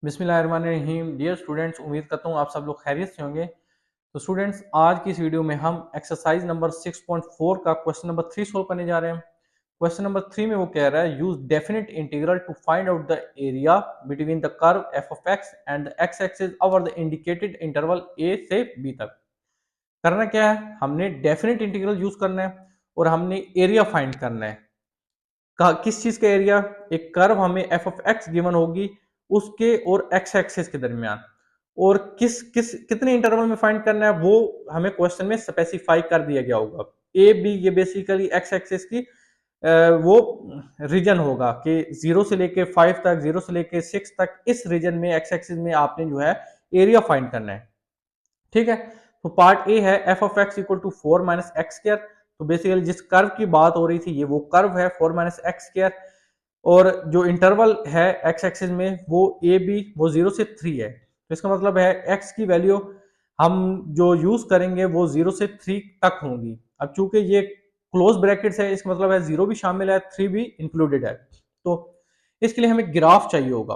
बिस्मिल्लाहिर्रहमानिर्रहीम। Dear students, उम्मीद करता हूँ आप सब लोग खैरियत से होंगे। तो स्टूडेंट्स, आज की इस वीडियो में हम एक्सरसाइज नंबर 6.4 का क्वेश्चन नंबर 3 सोल्व करने जा रहे हैं। क्वेश्चन नंबर 3 में वो कह रहा है use definite integral to find out the area between the curve f of x and the x axis over the indicated interval a से बी तक। करना क्या है, हमने डेफिनेट इंटीग्रल यूज करना है और हमने एरिया फाइंड करना है। किस चीज का एरिया? एक कर्व हमें एफ ऑफ एक्स गिवन होगी, उसके और एक्स एक्सिस के दरमियान, और किस किस कितने इंटरवल में फाइंड करना है वो हमें क्वेश्चन में स्पेसिफाई कर दिया गया होगा। ए बी ये बेसिकली एक्स एक्सिस की वो रीजन होगा कि 0 से लेके 5 तक, 0 से लेके 6 तक, इस रीजन में एक्स एक्सिस में आपने जो है एरिया फाइंड करना है। ठीक है, तो पार्ट ए है F of X equal to 4 minus X square. तो बेसिकली जिस कर्व की बात हो रही थी ये वो कर्व है 4 माइनस एक्स स्क्र, और जो इंटरवल है एक्स एक्सिस में वो ए बी वो 0 से 3 है। तो इसका मतलब है एक्स की वैल्यू हम जो यूज करेंगे वो 0 से 3 तक होंगी। अब चूंकि ये क्लोज ब्रैकेट्स है, इसका मतलब है 0 भी शामिल है, 3 भी इंक्लूडेड है। तो इसके लिए हमें ग्राफ चाहिए होगा।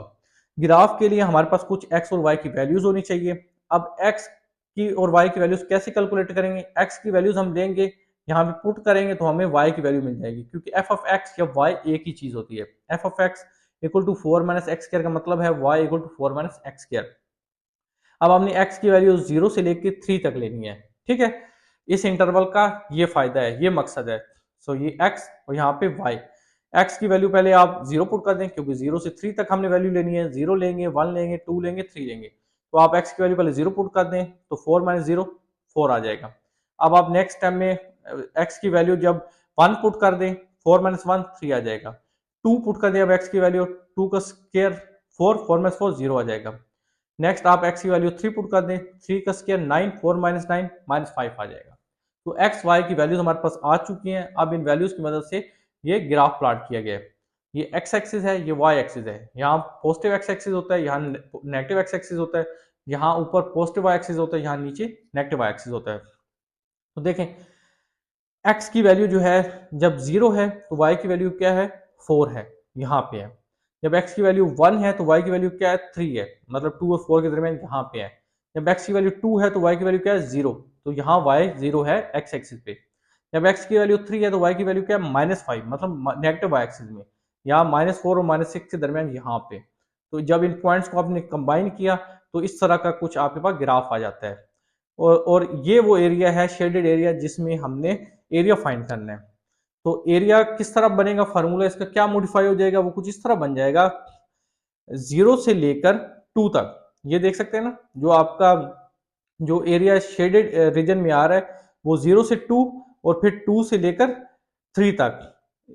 ग्राफ के लिए हमारे पास कुछ एक्स और वाई की वैल्यूज होनी चाहिए। अब एक्स की और वाई की वैल्यूज कैसे कैलकुलेट करेंगे? एक्स की वैल्यूज हम लेंगे, यहाँ पे पुट करेंगे तो हमें y की वैल्यू मिल जाएगी, क्योंकि एफ ऑफ एक्स या y एक ही चीज होती है। F of X equal to 4 minus x square का मतलब है y equal to 4 minus x square. अब हमने x की वैल्यू 0 से लेके 3 तक लेनी है। ठीक है, इस इंटरवल का ये फायदा है, ये मकसद है। सो ये x और यहाँ पे y। x की वैल्यू पहले आप 0 पुट कर दें, क्योंकि 0 से 3 तक हमने वैल्यू लेनी है। 0 लेंगे, 1 लेंगे, 2 लेंगे, 3 लेंगे। तो आप x की वैल्यू पहले 0 पुट कर दें तो 4 माइनस 0 4 आ जाएगा। अब आप नेक्स्ट टाइम में x की वैल्यू जब 1 पुट कर दें, 4 माइनस 1 3 आ जाएगा। 2 पुट कर दें अब x की वैल्यू, 2 का स्क्वायर 4, 4 माइनस 4 0 आ जाएगा। नेक्स्ट आप x की वैल्यू 3 पुट कर दें, 3 का स्क्वायर 9, 4 माइनस 9 माइनस 5 आ जाएगा। तो x y की वैल्यूज हमारे पास आ चुकी हैं। अब इन वैल्यूज की मदद से ये ग्राफ प्लॉट किया गया है। ये x एक्सिस है, ये y एक्सिस है। यहाँ पॉजिटिव x एक्सिस होता है, यहाँ नेगेटिव x एक्सिस होता है। यहाँ ऊपर पॉजिटिव y एक्सिस होता है, यहाँ नीचे नेगेटिव y एक्सिस होता है। तो देखें, x की वैल्यू जो है जब 0 है तो y की वैल्यू क्या है? 4 है, यहाँ पे है। जब x की वैल्यू 1 है तो y की वैल्यू क्या है? 3 है, मतलब 2 और 4 के दरमियान यहाँ पे है। जब x की वैल्यू 2 है तो y की वैल्यू क्या है? 0। तो यहाँ y 0 है x एक्सिस पे। जब x की वैल्यू 3 है तो y की वैल्यू क्या है? -5, मतलब नेगेटिव y एक्सिस में। यहाँ -4 और -6 के दरमियान यहाँ पे। तो जब इन पॉइंट्स को आपने कंबाइन किया तो इस तरह का कुछ आपके पास ग्राफ आ जाता है। और ये वो एरिया है, शेडेड एरिया, जिसमें हमने एरिया फाइंड करना है। तो एरिया किस तरह बनेगा, फार्मूला इसका क्या मॉडिफाई हो जाएगा? वो कुछ इस तरह बन जाएगा, 0 से लेकर 2 तक। ये देख सकते हैं ना, जो आपका जो एरिया शेडेड रीजन में आ रहा है वो 0 से 2 और फिर 2 से लेकर 3 तक,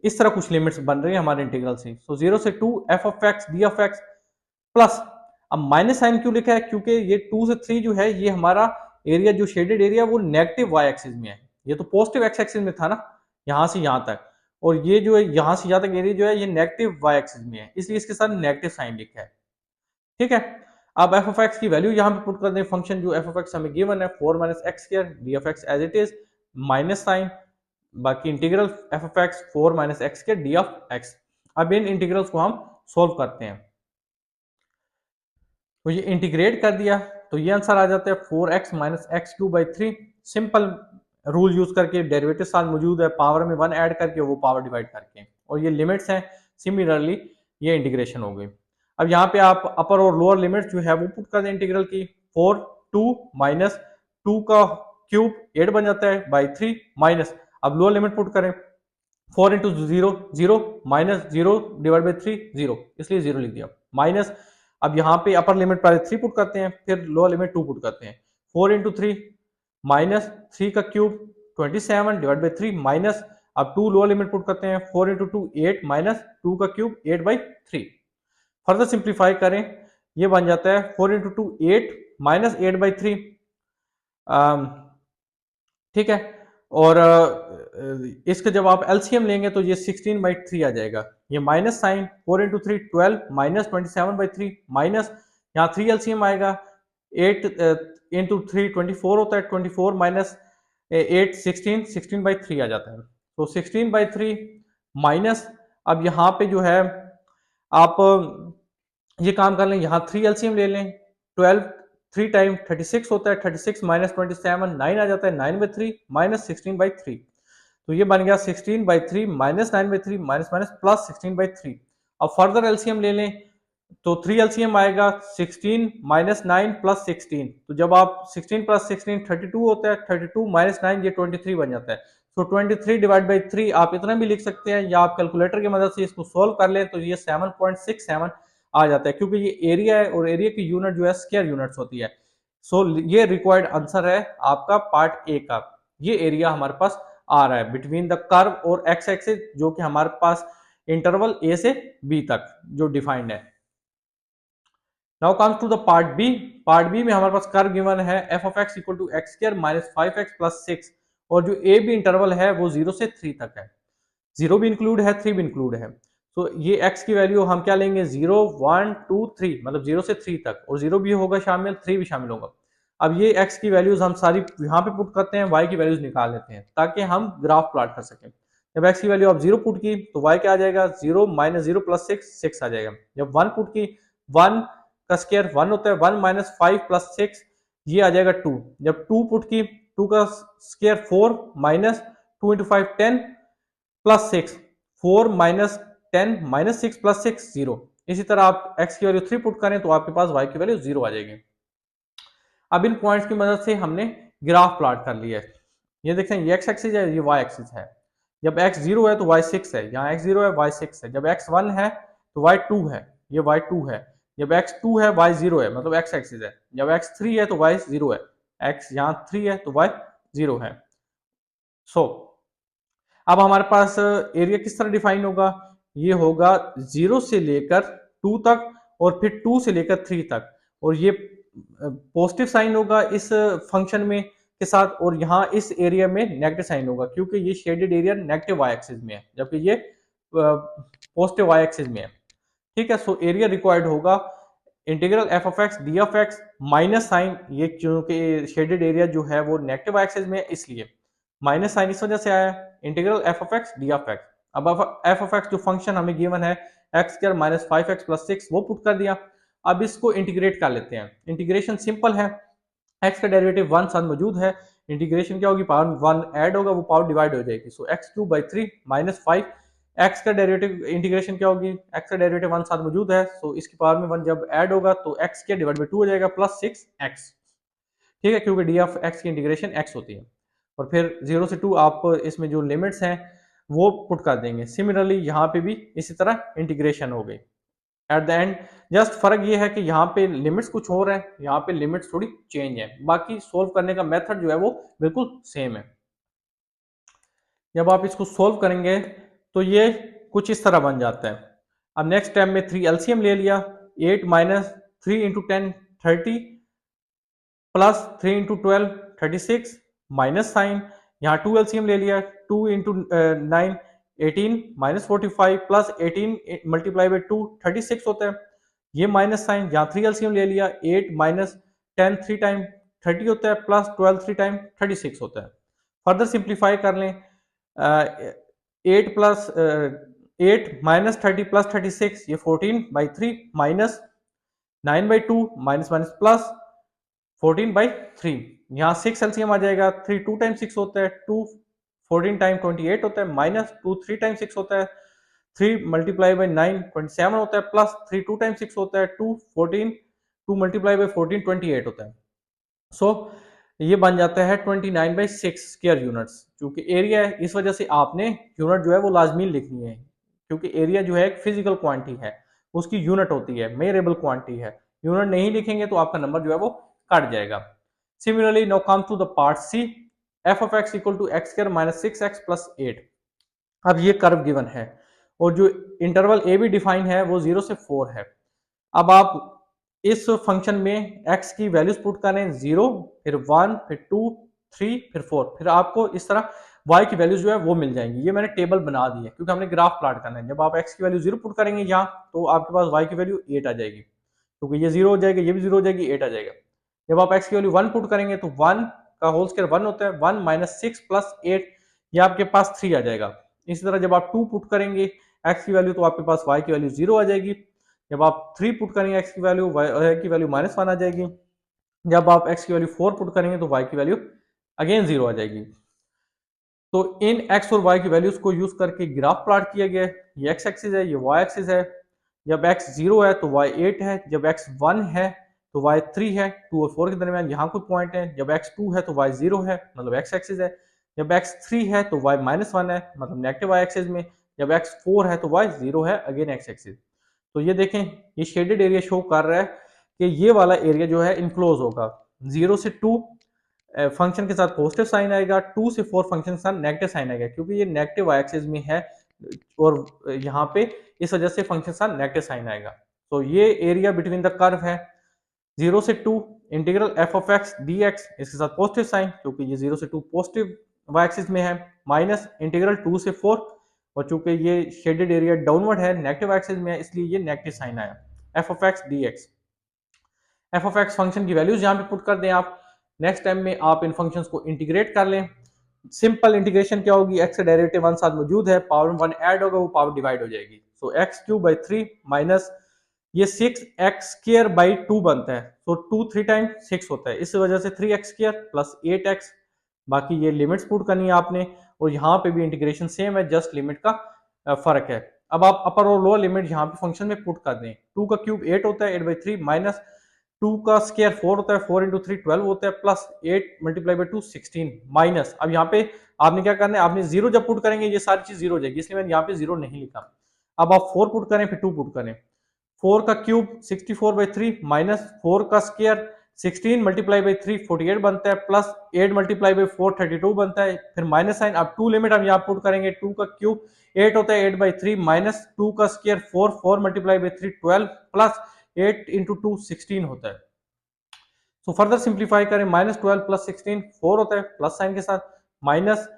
इस तरह कुछ लिमिट्स बन रही है हमारे इंटीग्रल से। सो 0 से 2 F of X D of x plus, अब माइनस साइन क्यों लिखा है? क्योंकि ये 2 से 3 जो है ये हमारा एरिया, जो शेडेड एरिया, वो नेगेटिव वाई एक्सिस में है। ये तो पॉजिटिव एक्स एक्सिस में था ना, यहां से यहां तक, और ये जो है यहां से यहां तक एरिया जो है ये नेगेटिव वाई एक्सिस में है, इसलिए इसके साथ नेगेटिव साइन लिखा है। ठीक है, अब एफ ऑफ एक्स की वैल्यू यहां पे पुट कर दें। फंक्शन जो एफ ऑफ एक्स हमें गिवन है 4 minus x square, d of x as it is, minus sign, बाकी integral F of x 4 minus x square d of x. अब इन इंटीग्रल्स को हम सोल्व करते हैं। तो ये इंटीग्रेट कर दिया तो ये आंसर आ जाता है 4x minus x Q by 3। Simple rule use करके, डेरिवेटिव साथ मौजूद है, पावर में 1 ऐड करके वो पावर डिवाइड करके, और ये लिमिट्स हैं। सिमिलरली ये इंटीग्रेशन हो गई। अब यहाँ पे आप अपर और लोअर लिमिट्स जो है वो पुट कर दें इंटीग्रल की। 4 2 माइनस 2 का क्यूब 8 बन जाता है बाई 3 माइनस, अब लोअर लिमिट पुट करें, 4 इंटू 0 0 माइनस 0 डिवाइड बाई 3 0, इसलिए 0 लिख दिया माइनस। अब यहाँ पे अपर लिमिट पहले 3 पुट करते हैं, फिर लोअर लिमिट 2 पुट करते हैं। 4 इंटू 3 माइनस 3 का क्यूब 27 डिवाइड बाई 3 माइनस, अब 2 लोअर लिमिट पुट करते हैं, 4 इंटू 2 8 माइनस 2 का क्यूब 8 बाई 3। फर्दर सिंप्लीफाई करें, ये बन जाता है 4 इंटू 2 8 माइनस 8 बाई 3। ठीक है, और इसका जब आप एलसीएम लेंगे तो ये 16 बाई 3 आ जाएगा। ये माइनस साइन 4 इंटू 3 12 माइनस 27 बाई 3 माइनस, यहाँ 3 एलसीएम आएगा, 8 इंटू 3 24 होता है, 24 माइनस 8 16 16 बाई 3 आ जाता है। तो 16 बाई 3 माइनस, अब यहाँ पे जो है आप ये काम कर लें, यहाँ 3 एलसीएम ले लें। 12 3 टाइम 36 होता है, 36 माइनस 27 9 आ जाता है, 9/3 माइनस 16/3। तो ये बन गया 16/3 माइनस 9/3 माइनस माइनस प्लस 16/3। अब फर्दर एलसीएम ले लें तो 3 एलसीएम आएगा, 16 माइनस 9 प्लस 16। तो जब आप 16 प्लस 16 32 होता है, 32 माइनस 9 ये 23 बन जाता है। तो 23 डिवाइड बाई 3 आप इतना भी लिख सकते हैं, या आप कैलकुलेटर की मदद से इसको सोल्व कर लें तो ये 7.67 आ जाता है, क्योंकि ये एरिया है और एरिया की यूनिट जो है स्क्वायर यूनिट्स होती है। सो ये रिक्वायर्ड आंसर है आपका पार्ट ए का। ये एरिया हमारे पास आ रहा है बिटवीन द कर्व और एक्स एक्सिस, जो कि हमारे पास इंटरवल ए से बी तक जो डिफाइंड है। Now comes to the part B. Part B में हमारे पास कर्व गिवन है F of X equal to X square minus 5x plus 6, और जो ए बी इंटरवल है वो 0 से 3 तक है। 0 भी इंक्लूड है, 3 भी इंक्लूड है। तो ये x की वैल्यू हम क्या लेंगे, 0 1 2 3, मतलब 0 से 3 तक, और 0 भी होगा शामिल, 3 भी शामिल होगा। अब ये x की वैल्यूज हम सारी यहाँ पे पुट करते हैं, y की वैल्यूज निकाल लेते हैं ताकि हम ग्राफ प्लॉट कर सकें। जब x की वैल्यू आप 0 पुट की तो y क्या आ जाएगा, 0 माइनस 0 प्लस 6 आ जाएगा। जब 1 पुट की, 1 का स्क्वायर 1 होता है, 1 माइनस 5 प्लस 6 ये आ जाएगा 2। जब 2 पुट की, 2 का square 4 minus 2 into 5 10 plus 6, 4 minus 10 minus 6 plus 6 0। इसी तरह आप x की वैल्यू 3 पुट करें तो आपके पास y की वैल्यू 0 आ जाएगी। अब इन पॉइंट्स की मदद से हमने ग्राफ प्लॉट कर लिया है। ये देखते हैं, ये x एक्सिस है, ये y एक्सिस है। जब x 0 है तो y 6 है, यहाँ x 0 है y 6 है। जब x 1 है तो y 2 है, ये y 2 है। जब x 2 है y 0 है, मतलब x एक्सिस है। जब x 3 है तो y 0 है, x यहाँ 3 है तो y 0 है। सो अब हमारे पास एरिया किस तरह डिफाइन होगा, ये होगा 0 से लेकर 2 तक और फिर 2 से लेकर 3 तक, और ये पॉजिटिव साइन होगा इस फंक्शन में के साथ, और यहाँ इस एरिया में नेगेटिव साइन होगा क्योंकि ये shaded area negative Y axis में है जबकि ये पॉजिटिव वाई एक्सिस में है। ठीक है, सो एरिया रिक्वायर्ड होगा integral F of X D of X minus sign, ये क्योंकि शेडेड एरिया जो है वो नेगेटिव एक्सिस में है इसलिए माइनस साइन इस वजह से आया, integral F of X D of x. अब एफ ऑफ एक्स जो फंक्शन हमें गिवन है x square minus 5x plus 6 वो पुट कर दिया। अब इसको इंटीग्रेट कर लेते हैं। इंटीग्रेशन सिंपल है, एक्स का डेरिवेटिव 1 साथ मौजूद है, इंटीग्रेशन क्या होगी, पावर 1 ऐड होगा, वो पावर डिवाइड हो जाएगी। So x cube by 3 minus 5, x का डेरिवेटिव इंटीग्रेशन क्या होगी, एक्स का डेरिवेटिव 1 साथ मौजूद है, सो इसकी पावर में 1 जब ऐड होगा तो एक्स के डिवाइड बाई 2 हो जाएगा प्लस 6x। ठीक है, क्योंकि डी ऑफ एक्स की इंटीग्रेशन x होती है। और फिर 0 से 2 आप इसमें जो लिमिट्स हैं वो पुट कर देंगे। सिमिलरली यहाँ पे भी इसी तरह इंटीग्रेशन हो गई। एट द एंड जस्ट फर्क ये है कि यहाँ पे लिमिट्स कुछ और है, यहाँ पे लिमिट्स थोड़ी चेंज है, बाकी सोल्व करने का मेथड जो है वो बिल्कुल सेम है। जब आप इसको सोल्व करेंगे तो ये कुछ इस तरह बन जाता है। अब नेक्स्ट स्टेप में 3 एलसीएम ले लिया, 8 minus 3 into 10 30 plus 3 into 12 36 minus sign, यहाँ 2 एलसीएम ले लिया, 2 into 9 18 minus 45 plus 18 multiply by 2 36 होता है, ये माइनस साइन। यहाँ 3 एलसीएम ले लिया, 8 माइनस 10 3 टाइम 30 होता है प्लस 12 3 टाइम 36 होता है। फर्दर सिंप्लीफाई कर लें, 8 प्लस 8 माइनस 30 प्लस 36 ये 14/3 माइनस 9/2 माइनस माइनस प्लस 14/3। यहाँ 6 एलसीएम आ जाएगा, 3 2 टाइम 6 होता है, 2 14 टाइम 28 होता है, माइनस 2 3 टाइम 6 होता है, 3 मल्टीप्लाई बाई 9 27 होता है, प्लस 3 2 टाइम 6 होता है, 2 14 2 मल्टीप्लाई बाई 14 28 होता है। सो ये बन जाता है 29/6 स्क्वायर यूनिट्स। क्योंकि एरिया है इस वजह से आपने यूनिट जो है वो लाजमी लिखनी है, क्योंकि एरिया जो है एक फिजिकल क्वांटिटी है, उसकी यूनिट होती है, मेजरेबल क्वांटिटी है। यूनिट नहीं लिखेंगे तो आपका नंबर जो है वो कट जाएगा। Similarly now come to the part C, F of X equal to X square minus 6x plus 8। अब ये कर्व गिवन है और जो इंटरवल ए बी डिफाइन है वो 0 से 4 है। अब आप इस फंक्शन में x की वैल्यूज पुट करें, 0 फिर 1 फिर 2 3 फिर 4, फिर आपको इस तरह y की वैल्यूज जो है वो मिल जाएंगी। ये मैंने टेबल बना दी है क्योंकि हमने ग्राफ प्लॉट करना है। जब आप x की वैल्यू 0 पुट करेंगे यहाँ तो आपके पास y की वैल्यू 8 आ जाएगी, क्योंकि ये 0 हो जाएगा, ये भी 0 हो जाएगी, 8 आ जाएगा। जब आप x की वैल्यू 1 पुट करेंगे तो 1 का होल स्क्वायर 1 होता है, 1 माइनस 6 प्लस 8 ये आपके पास 3 आ जाएगा। इसी तरह जब आप 2 पुट करेंगे x की वैल्यू तो आपके पास y की वैल्यू 0 आ जाएगी। जब आप 3 पुट करेंगे एक्स की वैल्यू, वाई की वैल्यू -1 आ जाएगी। जब आप एक्स की वैल्यू 4 पुट करेंगे तो वाई की वैल्यू अगेन 0 आ जाएगी। तो इन एक्स और वाई की वैल्यूज को यूज करके ग्राफ प्लॉट किया गया है। ये एक्स एक्सिस है, ये वाई एक्सिस है। जब एक्स 0 है तो वाई 8 है, जब एक्स 1 है तो वाई 3 है। 2 और 4 के दरमियान यहाँ कोई पॉइंट है। जब एक्स 2 है तो वाई 0 है, मतलब एक्स एक्सिस है। जब एक्स 3 है तो वाई -1 है, मतलब नेगेटिव वाई एक्सिस में। जब एक्स 4 है तो वाई 0 है, अगेन एक्स एक्सिस। तो ये देखें, ये शेडेड एरिया शो कर रहा है कि ये वाला एरिया जो है इनक्लोज होगा। 0 से 2 फंक्शन के साथ पॉजिटिव साइन आएगा, 2 से 4 फंक्शन के साथ नेगेटिव साइन आएगा, क्योंकि ये नेगेटिव वाई एक्सिस में है और यहाँ पे इस वजह से फंक्शन के साथ नेगेटिव साइन आएगा। तो ये एरिया बिटवीन द कर्व है 0 से 2 integral F of X D x, इसके साथ पॉजिटिव साइन क्योंकि ये 0 से 2 पॉजिटिव वाई एक्सिस में है, माइनस इंटीग्रल 2 से 4, और चूंकि ये शेडेड एरिया डाउनवर्ड है नेगेटिव एक्सिस में है, इसलिए ये नेगेटिव साइन आया F of X D x. F of x function की वैल्यूज यहाँ पे पुट कर दें आप। नेक्स्ट टाइम में आप इन फंक्शंस को इंटीग्रेट कर लें। सिंपल इंटीग्रेशन क्या होगी, एक्स का डेरिवेटिव वन साथ मौजूद है, पावर 1 ऐड होगा, वो पावर डिवाइड हो जाएगी। So x cube by 3 minus ये 6x स्क्वायर बाई 2 बनता है। तो 2 3 टाइम 6 होता है, इस वजह से 3x स्क्वायर प्लस 8x। बाकी ये लिमिट्स पुट करनी है आपने, और यहाँ पे भी इंटीग्रेशन सेम है, जस्ट लिमिट का फर्क है। अब आप अपर और लोअर लिमिट यहाँ पे फंक्शन में पुट कर दें। 2 का क्यूब 8 होता है, 8/3 माइनस 2 का स्क्वायर 4 होता है, 4 इंटू 3 12 होता है, प्लस 8 मल्टीप्लाई बाई 2 16 माइनस। अब यहाँ पे आपने क्या करना है, आपने जीरो जब पुट करेंगे ये सारी चीज जीरो हो जाएगी, इसलिए मैंने यहाँ पे जीरो नहीं लिखा। अब आप 4 पुट करें फिर 2 पुट करें। 4 का क्यूब 64/3 माइनस 4 का स्क्वायर 16 मल्टीप्लाई बाई 3 48 बनता है, प्लस 8 मल्टीप्लाई बाई 4 32 बनता है, फिर माइनस साइन। अब 2 लिमिट हम यहाँ पुट करेंगे। 2 का क्यूब 8 होता है, 8/3 माइनस 2 का square 4 multiply by 3 12 plus 8 into 2 16 होता है। सो फर्दर सिंप्लीफाई करें, -12 प्लस 16 4 होता है, प्लस साइन के साथ, minus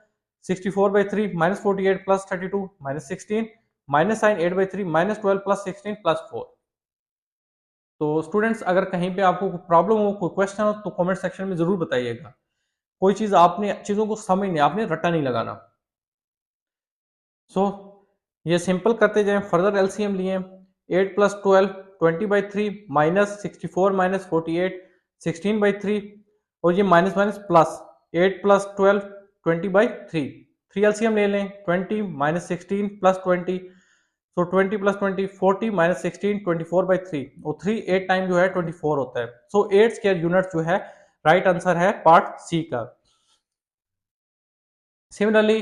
64/3 minus 48 plus 32 minus 16 minus sign 8/3 -12 plus 16 plus 4। तो स्टूडेंट्स अगर कहीं पे आपको कोई प्रॉब्लम हो, कोई क्वेश्चन हो, तो कमेंट सेक्शन में जरूर बताइएगा। कोई चीज आपने चीजों को समझनी, आपने रट्टा नहीं लगाना। ये सिंपल करते जाएं। फर्दर एलसीएम लिए 8 प्लस 12 20/3 माइनस 64 माइनस 48 16/3, और ये minus minus plus 8 plus 12 20/3। 3 LCM ले लें, 20 माइनस 16 प्लस 20, तो 20 प्लस 20 40 माइनस 16 24/3, और 3 8 टाइम जो है 24 होता है। 8 स्क्वायर यूनिट जो है राइट आंसर है पार्ट सी का। सिमिलरली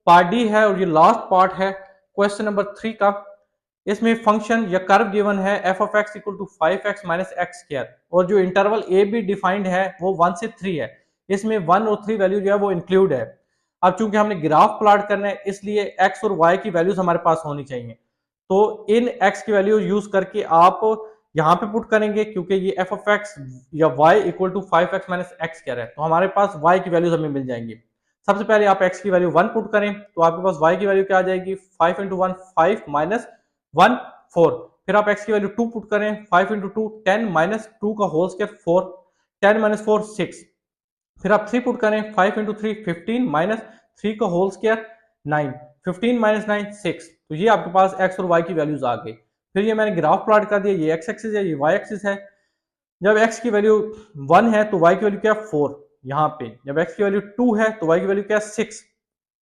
पार्ट डी है, और ये लास्ट पार्ट है क्वेश्चन नंबर 3 का। इसमें फंक्शन या कर्व गिवन है F of X equal to 5x minus x square, और जो इंटरवल ए बी डिफाइंड है वो 1 से 3 है। इसमें 1 और 3 वैल्यू जो है वो इंक्लूड है। अब चूंकि हमने ग्राफ प्लॉट करना है, इसलिए एक्स और वाई की वैल्यूज हमारे पास होनी चाहिए। तो इन एक्स की वैल्यू यूज करके आप यहाँ पे पुट करेंगे, क्योंकि ये एफ ऑफ एक्स या Y equal to 5x minus x square है, तो हमारे पास वाई की वैल्यूज हमें मिल जाएंगी। सबसे पहले आप x की वैल्यू 1 पुट करें, तो आपके पास y की वैल्यू क्या आ जाएगी, 5 इंटू 1 5 माइनस 1 4। फिर आप x की वैल्यू 2 पुट करें, 5 इंटू 2 10 माइनस 2 का होल स्क्वायर 4, 10 माइनस 4 6। फिर आप 3 पुट करें, 5 इंटू 3 15 माइनस 3 का होल स्क्वायर 9, 15 माइनस 9 6। तो ये आपके पास x और y की वैल्यूज आ गई। फिर ये मैंने ग्राफ प्लॉट कर दिया, ये x एक्सिस है, ये y एक्सिस है। जब x की वैल्यू 1 है तो y की वैल्यू क्या है 4 यहाँ पे। जब x की वैल्यू 2 है तो y की वैल्यू क्या है 6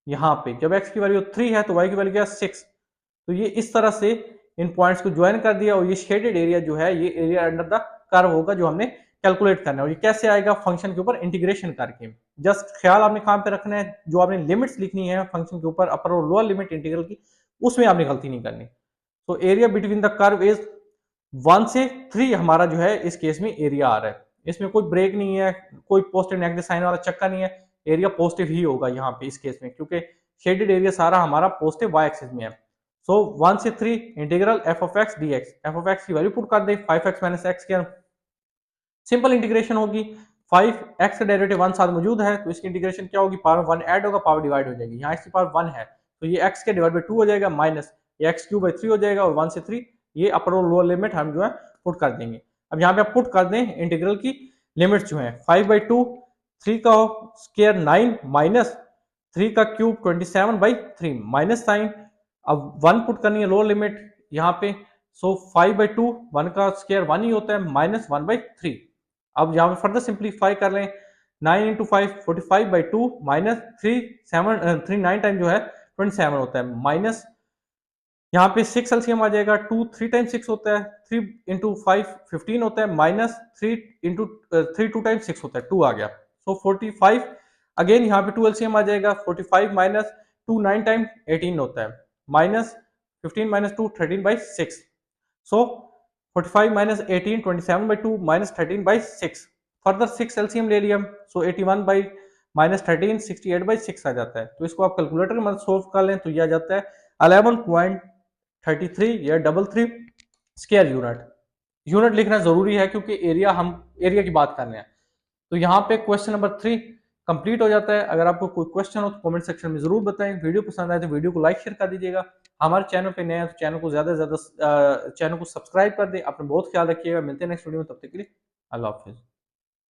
यहाँ पे। जब x की वैल्यू 3 है तो y की वैल्यू क्या है 6। तो ये इस तरह से इन पॉइंट्स को ज्वाइन कर दिया, और ये शेडेड एरिया जो है ये एरिया अंडर द कर्व होगा जो हमने कैलकुलेट करना है। और ये कैसे आएगा, फंक्शन के ऊपर इंटीग्रेशन करके। जस्ट ख्याल आपने कहां पे रखना है, जो आपने लिमिट्स लिखनी है फंक्शन के ऊपर, अपर और लोअर लिमिट इंटीग्रल की, उसमें आपने गलती नहीं करनी। तो area between the curve is 1 से 3 हमारा जो है इस केस में एरिया आ रहा है। इसमें कोई ब्रेक नहीं है, कोई पॉजिटिव नेगेटिव साइन वाला चक्कर नहीं है, एरिया पॉजिटिव ही होगा यहाँ पे इस केस में, क्योंकि शेडेड एरिया सारा हमारा पॉजिटिव वाई एक्सिस में है। 1 से 3 integral F of X D x. F of x की वैल्यू पुट कर दे 5x माइनस एक्स के, सिंपल इंटीग्रेशन होगी। 5x का डेरिवेटिव 1 साथ मौजूद है, तो इसकी इंटीग्रेशन क्या होगी, पावर 1 ऐड होगा, पावर डिवाइड हो जाएगी। यहाँ x की पावर 1 है तो ये x के डिवाइड बाई 2 हो जाएगा, माइनस ये x क्यूब बाई 3 हो जाएगा, और 1 से 3 ये अपर और लोअर लिमिट हम जो है पुट कर देंगे। अब यहाँ पे आप पुट कर दें इंटीग्रल की लिमिट जो है 5/2, 3 का स्क्वायर 9 माइनस 3 का क्यूब 27/3 माइनस साइन। अब 1 पुट करनी है लोअर लिमिट यहाँ पे, सो 5/2 1 का स्क्वायर 1 ही होता है, माइनस 1/3। अब यहाँ पे फर्दर सिंप्लीफाई कर लें, 9 इंटू 5 45/2 माइनस 9 टाइम जो है 27 होता है, माइनस यहाँ पे 6 एलसीएम आ जाएगा, 2 3 टाइम 6 होता है, 3 इंटू 5 15 होता है, माइनस 3 इंटू 3 2 टाइम 6 होता है, 2 आ गया। सो 45 अगेन यहाँ पे 2 एलसीएम आ जाएगा, 45 माइनस 2 9 टाइम 18 होता है, माइनस 15 माइनस 2 13/6। सो 45 माइनस 18 27/2 माइनस 13/6। फर्दर 6 एलसीएम ले लिया, सो 81 बाई माइनस 13 68/6 आ जाता है। तो इसको आप कैलकुलेटर की मदद सोल्व कर लें तो ये आ जाता है 11.33 या 33 स्क्वायर यूनिट। यूनिट लिखना जरूरी है क्योंकि एरिया की बात कर रहे हैं। तो यहाँ पे क्वेश्चन नंबर 3 कंप्लीट हो जाता है। अगर आपको कोई क्वेश्चन हो तो कमेंट सेक्शन में जरूर बताएं। वीडियो पसंद आए तो वीडियो को लाइक शेयर कर दीजिएगा। हमारे चैनल पे नए हैं तो चैनल को ज्यादा से ज्यादा चैनल को सब्सक्राइब कर दें। अपना बहुत ख्याल रखिएगा। मिलते हैं नेक्स्ट वीडियो में, तब तक के लिए अल्लाह हाफिज।